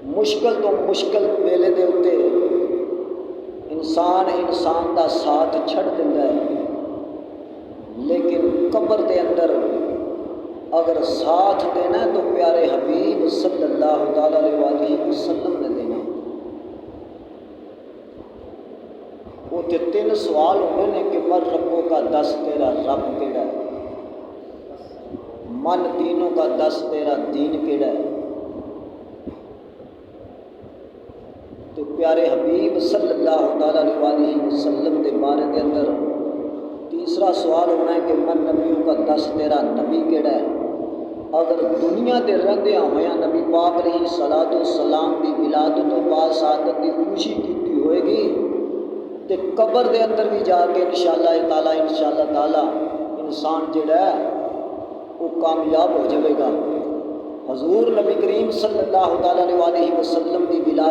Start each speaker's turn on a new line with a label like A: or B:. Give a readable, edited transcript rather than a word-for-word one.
A: مشکل تو مشکل ویلے دے اتے انسان دا ساتھ چھڑ دیندا ہے، لیکن قبر دے اندر اگر ساتھ دینا ہے تو پیارے حبیب صلی اللہ تعالیٰ علیہ وسلم نے دینا۔ وہ تے تین سوال ہونے نے کہ من ربوں کا دس تیرا رب کیڑا ہے، من دینوں کا دس تیرا دین کیڑا ہے۔ تو پیارے حبیب صلی اللہ تعالیٰ علیہ وسلم کے بارے دے اندر تیسرا سوال ہونا ہے کہ من نبیوں کا دس تیرا نبی کیڑا ہے۔ اگر دنیا دے رہندیاں ہویاں نبی پاک علیہ صلاۃ والسلام دی ولادت و بعد سعادت دی خوشی کیتی ہوئے گی تے قبر دے اندر بھی جا کے انشاءاللہ تعالی انسان جڑا ہے وہ کامیاب ہو جائے گا۔ حضور نبی کریم صلی اللہ تعالیٰ علیہ وسلم دی ولادت